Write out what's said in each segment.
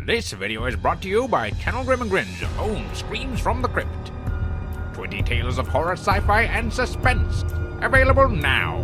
This video is brought to you by Channel Grim and Grin's own Screams from the Crypt. 20 tales of horror, sci-fi, and suspense. Available now.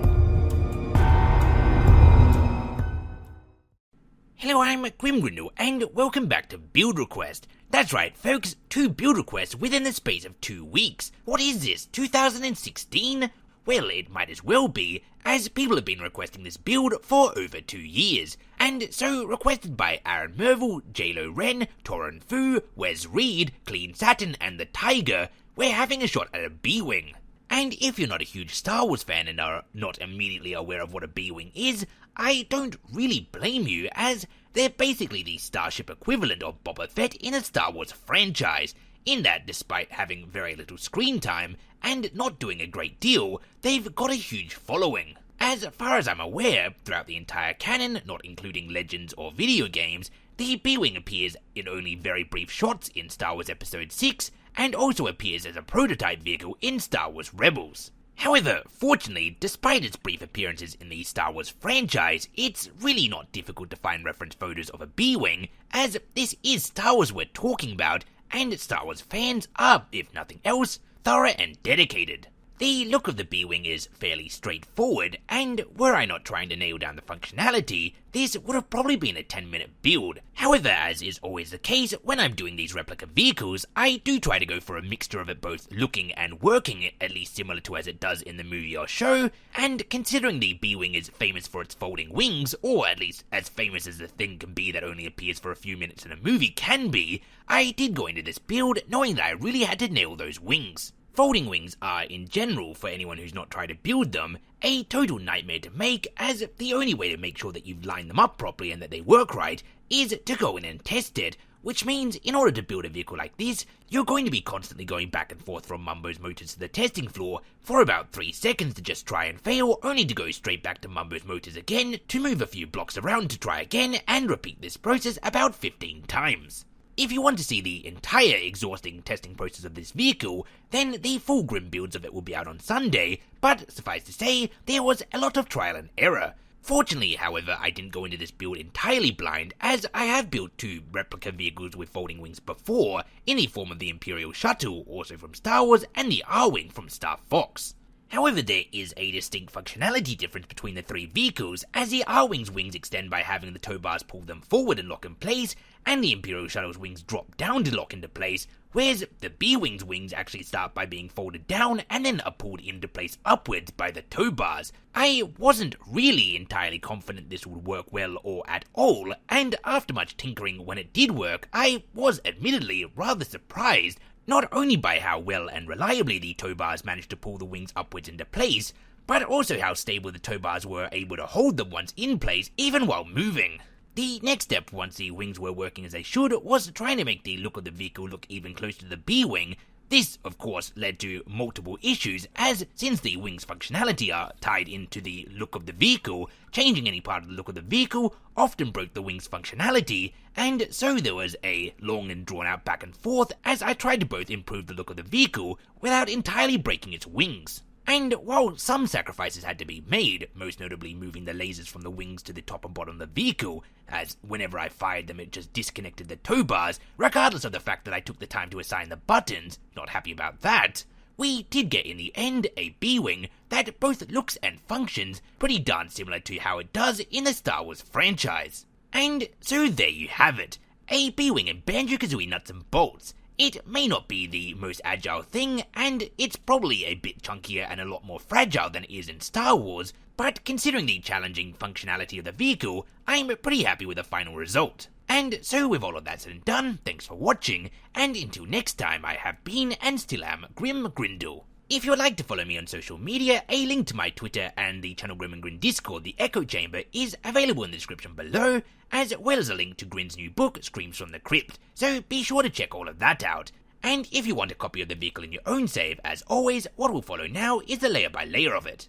Hello, I'm Grimgrindle, and welcome back to Build Request. That's right, folks, 2 build requests within the space of 2 weeks. What is this, 2016? Well, it might as well be, as people have been requesting this build for over 2 years. And so, requested by Aaron Merville, JLo Ren, Torren Fu, Wes Reed, Clean Satin, and The Tiger, we're having a shot at a B-Wing. And if you're not a huge Star Wars fan and are not immediately aware of what a B-Wing is, I don't really blame you, as they're basically the Starship equivalent of Boba Fett in a Star Wars franchise, in that despite having very little screen time and not doing a great deal, they've got a huge following. As far as I'm aware, throughout the entire canon, not including Legends or video games, the B-Wing appears in only very brief shots in Star Wars Episode 6, and also appears as a prototype vehicle in Star Wars Rebels. However, fortunately, despite its brief appearances in the Star Wars franchise, it's really not difficult to find reference photos of a B-Wing, as this is Star Wars we're talking about, and Star Wars fans are, if nothing else, thorough and dedicated. The look of the B-Wing is fairly straightforward, and were I not trying to nail down the functionality, this would have probably been a 10-minute build. However, as is always the case when I'm doing these replica vehicles, I do try to go for a mixture of it both looking and working, at least similar to as it does in the movie or show, and considering the B-Wing is famous for its folding wings, or at least as famous as the thing can be that only appears for a few minutes in a movie can be, I did go into this build knowing that I really had to nail those wings. Folding wings are, in general, for anyone who's not tried to build them, a total nightmare to make, as the only way to make sure that you've lined them up properly and that they work right is to go in and test it, which means in order to build a vehicle like this, you're going to be constantly going back and forth from Mumbo's motors to the testing floor for about 3 seconds to just try and fail, only to go straight back to Mumbo's motors again, to move a few blocks around to try again, and repeat this process about 15 times. If you want to see the entire exhausting testing process of this vehicle, then the full Grim builds of it will be out on Sunday, but suffice to say, there was a lot of trial and error. Fortunately, however, I didn't go into this build entirely blind, as I have built 2 replica vehicles with folding wings before, in the form of the Imperial Shuttle, also from Star Wars, and the R-Wing from Star Fox. However, there is a distinct functionality difference between the 3 vehicles, as the R-Wing's wings extend by having the tow bars pull them forward and lock in place, and the Imperial Shuttle's wings drop down to lock into place, whereas the B-Wing's wings actually start by being folded down and then are pulled into place upwards by the tow bars. I wasn't really entirely confident this would work well or at all, and after much tinkering when it did work, I was admittedly rather surprised, not only by how well and reliably the tow bars managed to pull the wings upwards into place, but also how stable the tow bars were able to hold them once in place, even while moving. The next step, once the wings were working as they should, was trying to make the look of the vehicle look even closer to the B-Wing. This, of course, led to multiple issues, as since the wings' functionality are tied into the look of the vehicle, changing any part of the look of the vehicle often broke the wings' functionality, and so there was a long and drawn-out back and forth as I tried to both improve the look of the vehicle without entirely breaking its wings. And while some sacrifices had to be made, most notably moving the lasers from the wings to the top and bottom of the vehicle, as whenever I fired them it just disconnected the tow bars, regardless of the fact that I took the time to assign the buttons, not happy about that, we did get in the end a B-Wing that both looks and functions pretty darn similar to how it does in the Star Wars franchise. And so there you have it, a B-Wing in Banjo-Kazooie nuts and bolts. It may not be the most agile thing, and it's probably a bit chunkier and a lot more fragile than it is in Star Wars, but considering the challenging functionality of the vehicle, I'm pretty happy with the final result. And so with all of that said and done, thanks for watching, and until next time I have been and still am Grim Grindle. If you would like to follow me on social media, a link to my Twitter and the Channel Grim and Grin Discord, the Echo Chamber, is available in the description below, as well as a link to Grin's new book, Screams from the Crypt, so be sure to check all of that out. And if you want a copy of the vehicle in your own save, as always, what will follow now is the layer by layer of it.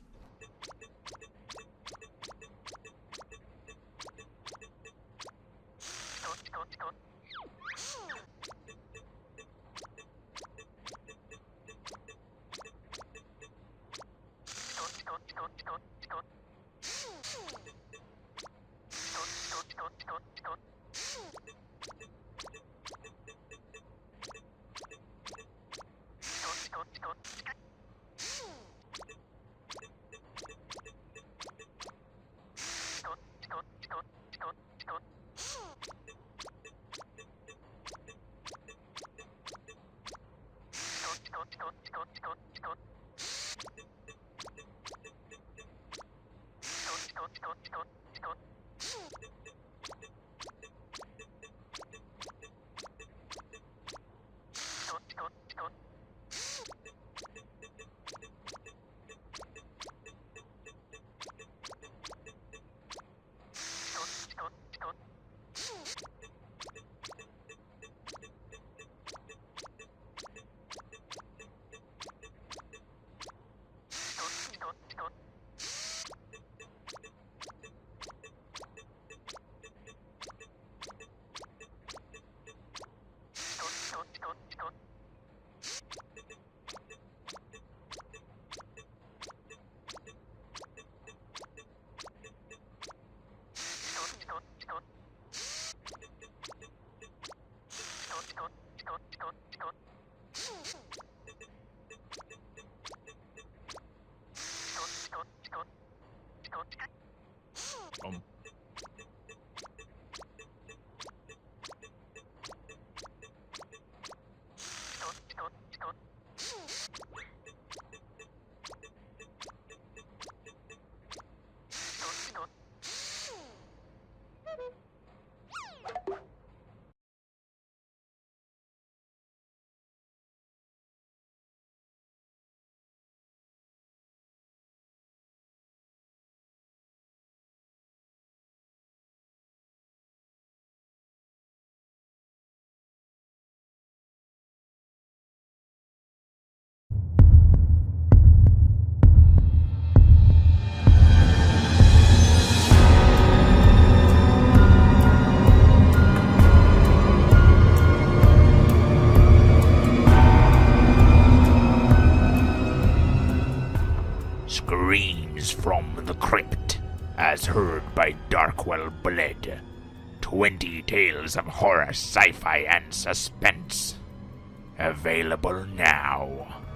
Um. Screams from the Crypt, as heard by Darkwell Bled. 20 tales of horror, sci-fi, and suspense. Available now.